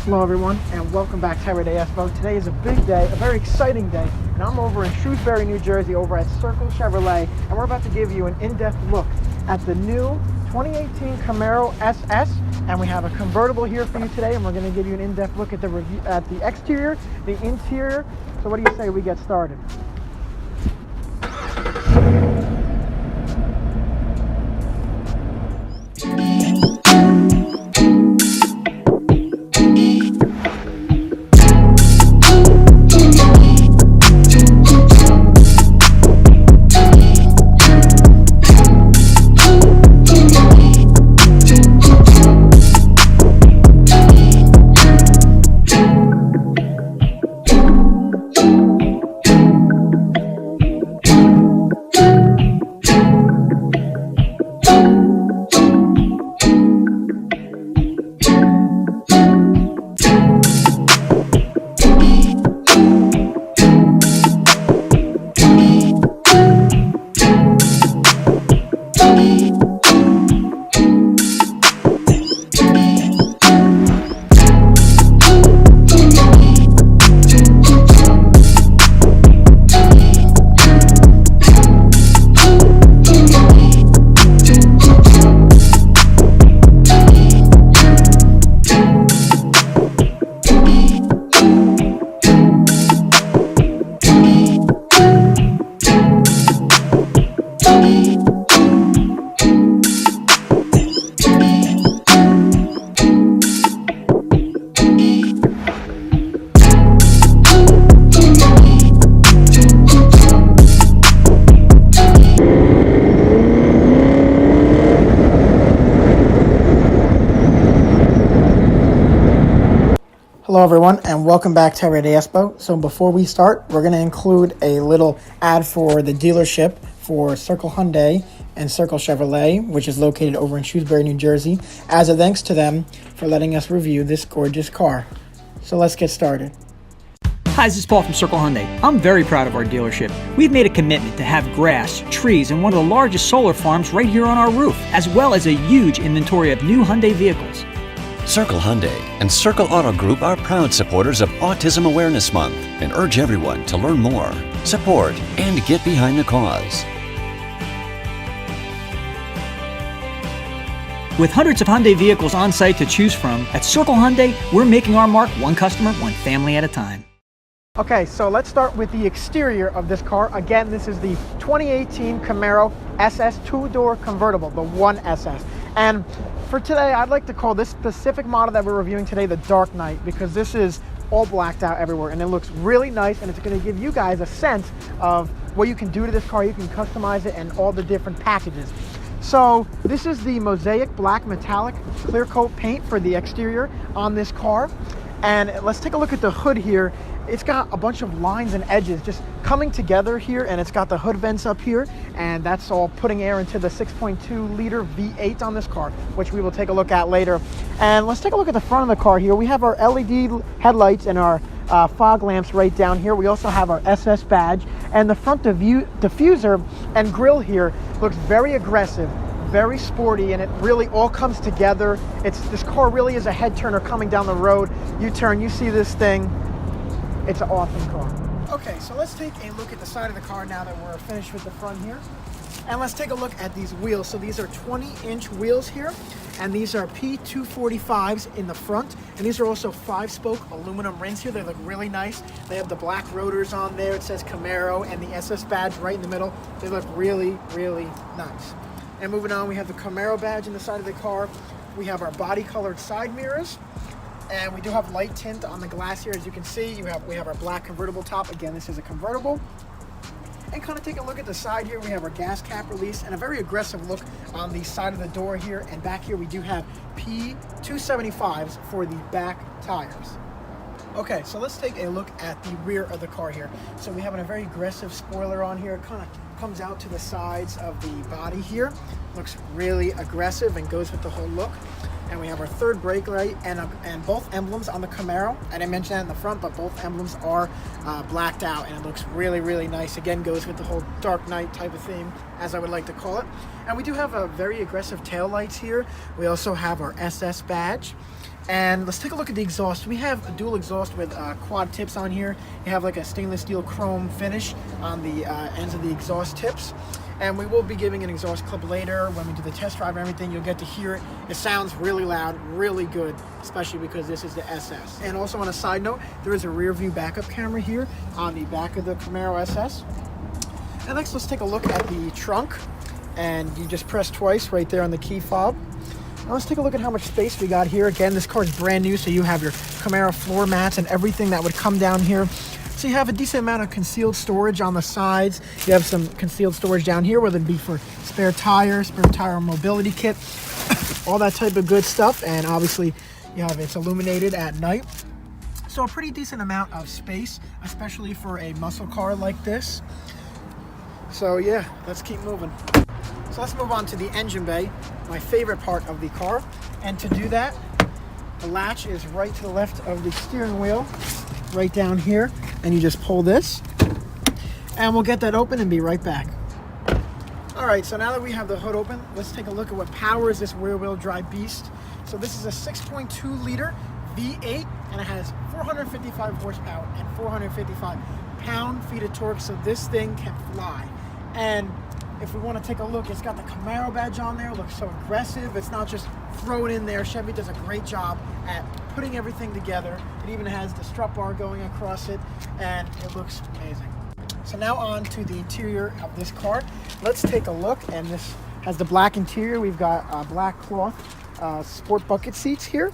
Hello everyone, and welcome back to Everyday Expo. Today is a big day, a very exciting day, and I'm over in Shrewsbury, New Jersey, over at Circle Chevrolet, and we're about to give you an in-depth look at the new 2018 Camaro SS, and we have a convertible here for you today, and we're going to give you an in-depth look at the exterior, the interior. So what do you say we get started? Hello everyone, and welcome back to Everyday Expo. So before we start, we're going to include a little ad for the dealership for Circle Hyundai and Circle Chevrolet, which is located over in Shrewsbury, New Jersey, as a thanks to them for letting us review this gorgeous car. So let's get started. Hi, this is Paul from Circle Hyundai. I'm very proud of our dealership. We've made a commitment to have grass, trees, and one of the largest solar farms right here on our roof, as well as a huge inventory of new Hyundai vehicles. Circle Hyundai and Circle Auto Group are proud supporters of Autism Awareness Month and urge everyone to learn more, support, and get behind the cause. With hundreds of Hyundai vehicles on site to choose from, at Circle Hyundai, we're making our mark one customer, one family at a time. Okay, so let's start with the exterior of this car. Again, this is the 2018 Camaro SS two-door convertible, the 1SS. And for today, I'd like to call this specific model that we're reviewing today the Dark Knight, because this is all blacked out everywhere and it looks really nice, and it's going to give you guys a sense of what you can do to this car. You can customize it and all the different packages. So this is the Mosaic Black Metallic clear coat paint for the exterior on this car. And let's take a look at the hood here. It's got a bunch of lines and edges just coming together here, and it's got the hood vents up here, and that's all putting air into the 6.2 liter V8 on this car, which we will take a look at later. And let's take a look at the front of the car here. We have our LED headlights and our fog lamps right down here. We also have our SS badge, and the front diffuser and grille here looks very aggressive, very sporty, and it really all comes together. This car really is a head turner coming down the road. You turn, you see this thing. It's an awesome car. Okay, so let's take a look at the side of the car now that we're finished with the front here. And let's take a look at these wheels. So these are 20-inch wheels here, and these are P245s in the front. And these are also 5-spoke aluminum rims here. They look really nice. They have the black rotors on there. It says Camaro and the SS badge right in the middle. They look really, really nice. And moving on, we have the Camaro badge in the side of the car. We have our body-colored side mirrors. And we do have light tint on the glass here. As you can see, we have our black convertible top. Again, this is a convertible. And kind of take a look at the side here. We have our gas cap release and a very aggressive look on the side of the door here. And back here, we do have P275s for the back tires. Okay, so let's take a look at the rear of the car here. So we have a very aggressive spoiler on here. It kind of comes out to the sides of the body here. Looks really aggressive and goes with the whole look. And we have our third brake light and both emblems on the Camaro. I didn't mention that in the front, but both emblems are blacked out, and it looks really, really nice. Again, goes with the whole Dark Knight type of theme, as I would like to call it. And we do have a very aggressive tail lights here. We also have our SS badge. And let's take a look at the exhaust. We have a dual exhaust with quad tips on here. You have like a stainless steel chrome finish on the ends of the exhaust tips. And we will be giving an exhaust clip later when we do the test drive and everything. You'll get to hear it. It sounds really loud, really good, especially because this is the SS. And also on a side note, there is a rear view backup camera here on the back of the Camaro SS. And next, let's take a look at the trunk. And you just press twice right there on the key fob. Now let's take a look at how much space we got here. Again, this car is brand new, so you have your Camaro floor mats and everything that would come down here. So you have a decent amount of concealed storage on the sides. You have some concealed storage down here, whether it be for spare tire mobility kit, all that type of good stuff. And obviously, you have it's illuminated at night. So a pretty decent amount of space, especially for a muscle car like this. So yeah, let's keep moving. So let's move on to the engine bay, my favorite part of the car. And to do that, the latch is right to the left of the steering wheel, right down here. And you just pull this, and we'll get that open and be right back. All right, so now that we have the hood open, let's take a look at what powers this rear-wheel drive beast. So this is a 6.2 liter V8, and it has 455 horsepower and 455 pound-feet of torque, so this thing can fly. And if we want to take a look, it's got the Camaro badge on there. It looks so aggressive. It's not just throw it in there. Chevy does a great job at putting everything together. It even has the strut bar going across it, and it looks amazing. So now on to the interior of this car. Let's take a look, and this has the black interior. We've got black cloth sport bucket seats here.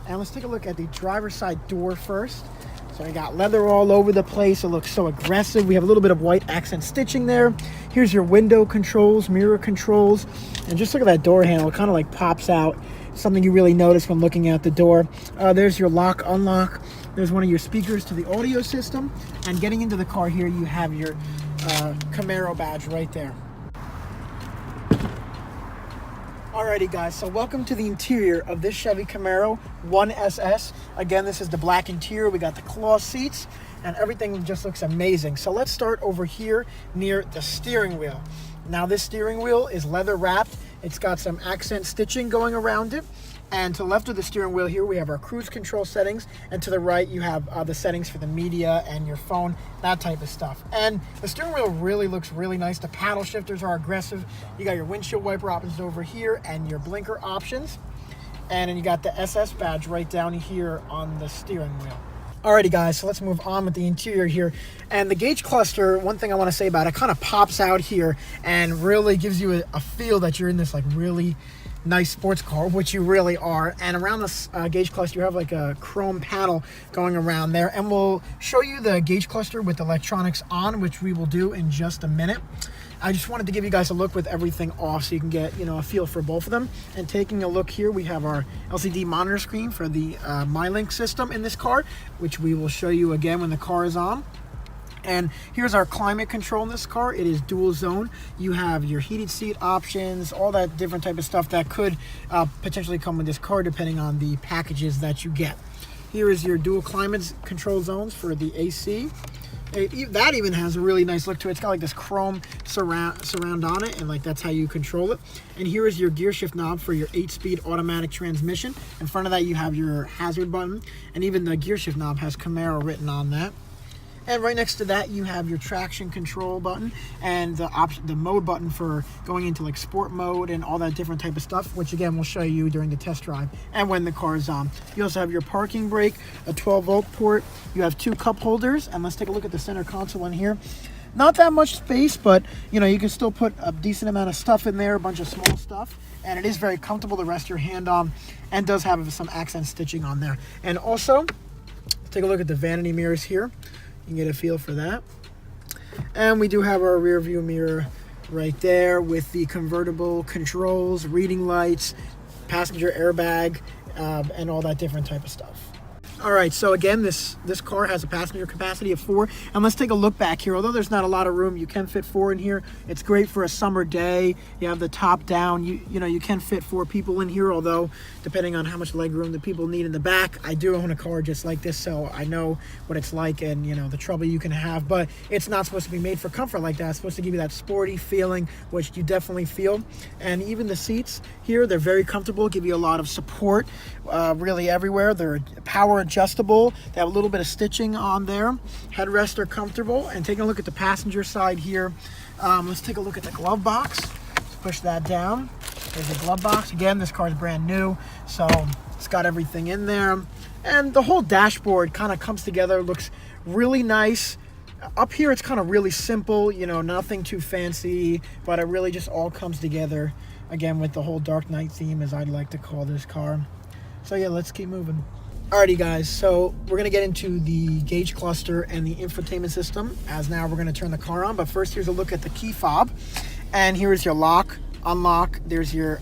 And let's take a look at the driver's side door first. So we got leather all over the place. It looks so aggressive. We have a little bit of white accent stitching there. Here's your window controls, mirror controls. And just look at that door handle. It kind of like pops out. Something you really notice when looking out the door. There's your lock, unlock. There's one of your speakers to the audio system. And getting into the car here, you have your Camaro badge right there. Alrighty guys, so welcome to the interior of this Chevy Camaro 1SS. Again, this is the black interior. We got the cloth seats and everything just looks amazing. So let's start over here near the steering wheel. Now this steering wheel is leather wrapped. It's got some accent stitching going around it. And to the left of the steering wheel here, we have our cruise control settings. And to the right, you have the settings for the media and your phone, that type of stuff. And the steering wheel really looks really nice. The paddle shifters are aggressive. You got your windshield wiper options over here and your blinker options. And then you got the SS badge right down here on the steering wheel. Alrighty guys, so let's move on with the interior here. And the gauge cluster, one thing I want to say about it, kind of pops out here and really gives you a feel that you're in this like really nice sports car, which you really are. And around this gauge cluster, you have like a chrome panel going around there. And we'll show you the gauge cluster with electronics on, which we will do in just a minute. I just wanted to give you guys a look with everything off so you can get, you know, a feel for both of them. And taking a look here, we have our LCD monitor screen for the MyLink system in this car, which we will show you again when the car is on. And here's our climate control in this car. It is dual zone. You have your heated seat options, all that different type of stuff that could potentially come with this car depending on the packages that you get. Here is your dual climate control zones for the AC. That even has a really nice look to it. It's got like this chrome surround on it, and like that's how you control it. And here is your gear shift knob for your 8-speed automatic transmission. In front of that you have your hazard button, and even the gear shift knob has Camaro written on that. And right next to that, you have your traction control button and the mode button for going into like sport mode and all that different type of stuff, which again, we'll show you during the test drive and when the car is on. You also have your parking brake, a 12-volt port. You have 2 cup holders, and let's take a look at the center console in here. Not that much space, but you know, you can still put a decent amount of stuff in there, a bunch of small stuff, and it is very comfortable to rest your hand on, and does have some accent stitching on there. And also, take a look at the vanity mirrors here. You can get a feel for that. And we do have our rear view mirror right there with the convertible controls, reading lights, passenger airbag, and all that different type of stuff. All right, so again, this car has a passenger capacity of 4. And let's take a look back here. Although there's not a lot of room, you can fit 4 in here. It's great for a summer day. You have the top down. You know, you can fit 4 people in here, although depending on how much leg room the people need in the back. I do own a car just like this, so I know what it's like and, you know, the trouble you can have. But it's not supposed to be made for comfort like that. It's supposed to give you that sporty feeling, which you definitely feel. And even the seats here, they're very comfortable, give you a lot of support really everywhere. They're power adjustable. They have a little bit of stitching on there. Headrests are comfortable. And taking a look at the passenger side here, let's take a look at the glove box. Let's push that down. There's a glove box. Again, this car is brand new, so it's got everything in there. And the whole dashboard kind of comes together, looks really nice. Up here, it's kind of really simple, you know, nothing too fancy, but it really just all comes together, again, with the whole Dark Knight theme, as I'd like to call this car. So yeah, let's keep moving. Alrighty guys, so we're gonna get into the gauge cluster and the infotainment system, as now we're gonna turn the car on. But first, here's a look at the key fob. And here is your lock, unlock. There's your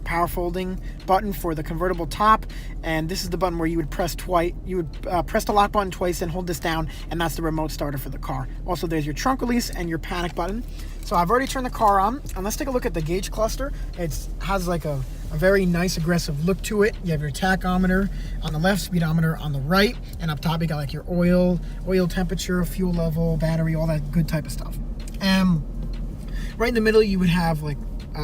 power folding button for the convertible top, and this is the button where you would press twice. You would press the lock button twice and hold this down, and that's the remote starter for the car. Also, there's your trunk release and your panic button. So I've already turned the car on, and let's take a look at the gauge cluster. It has like a very nice aggressive look to it. You have your tachometer on the left, speedometer on the right, and up top you got like your oil temperature, fuel level, battery, all that good type of stuff. And right in the middle you would have like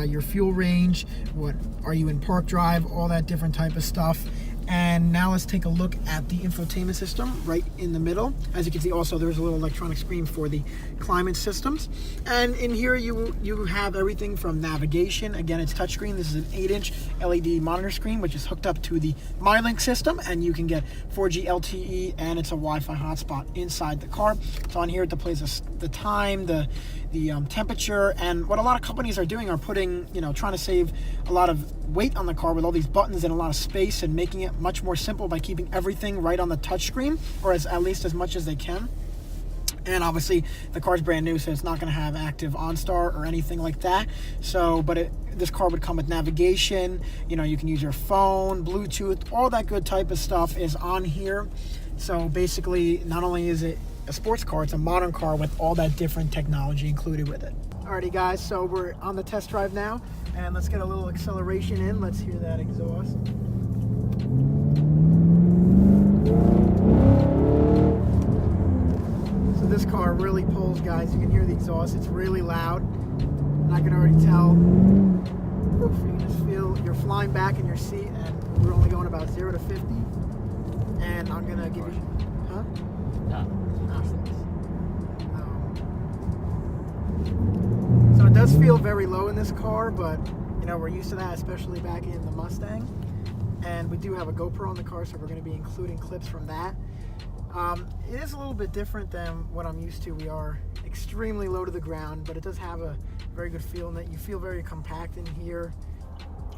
your fuel range, what are you in park drive, all that different type of stuff. And now let's take a look at the infotainment system right in the middle. As you can see, also there's a little electronic screen for the climate systems. And in here you have everything from navigation. Again, it's touchscreen. This is an 8-inch LED monitor screen, which is hooked up to the MyLink system, and you can get 4G LTE, and it's a Wi-Fi hotspot inside the car. So on here it displays the time, the temperature, and what a lot of companies are doing are putting, you know, trying to save a lot of weight on the car with all these buttons and a lot of space, and making it much more simple by keeping everything right on the touchscreen, or at least as much as they can. And obviously the car's brand new, so it's not going to have active OnStar or anything like that. So, but this car would come with navigation. You know, you can use your phone, Bluetooth, all that good type of stuff is on here. So basically, not only is it a sports car, it's a modern car with all that different technology included with it. Alrighty guys, so we're on the test drive now, and let's get a little acceleration in. Let's hear that exhaust. So this car really pulls, guys. You can hear the exhaust, it's really loud, and I can already tell. Oof, you can just feel you're flying back in your seat, and we're only going about 0 to 50. And I'm gonna give you, huh? So it does feel very low in this car, but you know, we're used to that, especially back in the Mustang. And we do have a GoPro on the car, so we're going to be including clips from that. It is a little bit different than what I'm used to. We are extremely low to the ground, but it does have a very good feel in that you feel very compact in here.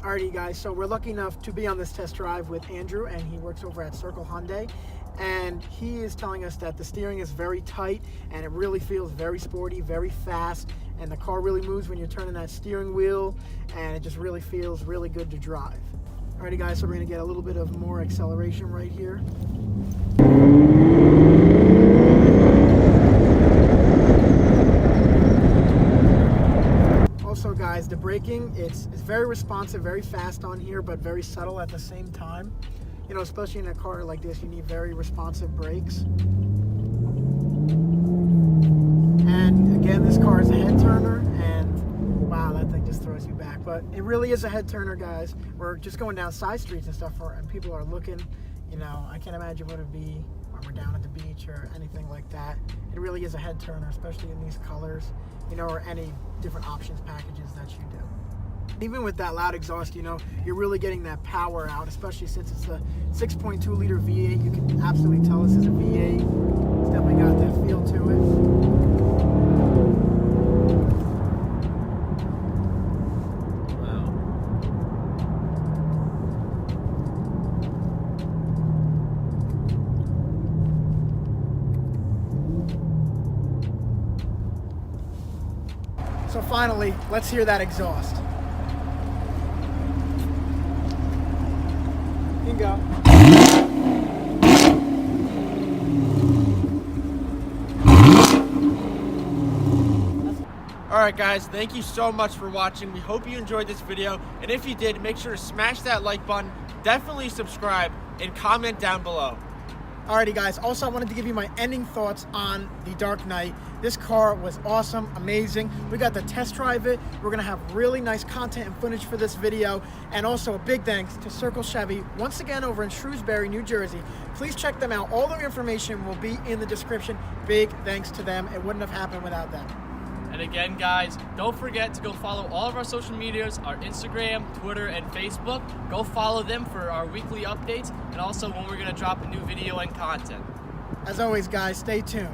Alrighty guys, so we're lucky enough to be on this test drive with Andrew, and he works over at Circle Hyundai. And he is telling us that the steering is very tight, and it really feels very sporty, very fast, and the car really moves when you're turning that steering wheel, and it just really feels really good to drive. Alrighty guys, so we're going to get a little bit of more acceleration right here. Also guys, the braking, it's very responsive, very fast on here, but very subtle at the same time. You know, especially in a car like this, you need very responsive brakes. And again, this car is a head turner, and wow, that thing just throws you back. But it really is a head turner, guys. We're just going down side streets and stuff, and people are looking. You know, I can't imagine what it'd be when we're down at the beach or anything like that. It really is a head turner, especially in these colors, you know, or any different options packages that you do. Even with that loud exhaust, you know, you're really getting that power out, especially since it's a 6.2 liter V8. You can absolutely tell this is a V8. It's definitely got that feel to it. So finally, let's hear that exhaust. You can go. Alright guys, thank you so much for watching. We hope you enjoyed this video, and if you did, make sure to smash that like button, definitely subscribe, and comment down below. Alrighty guys, also I wanted to give you my ending thoughts on the Dark Knight. This car was awesome, amazing. We got to test drive it. We're gonna have really nice content and footage for this video. And also a big thanks to Circle Chevy, once again over in Shrewsbury, New Jersey. Please check them out. All their information will be in the description. Big thanks to them. It wouldn't have happened without them. And again, guys, don't forget to go follow all of our social medias, our Instagram, Twitter, and Facebook. Go follow them for our weekly updates and also when we're going to drop a new video and content. As always, guys, stay tuned.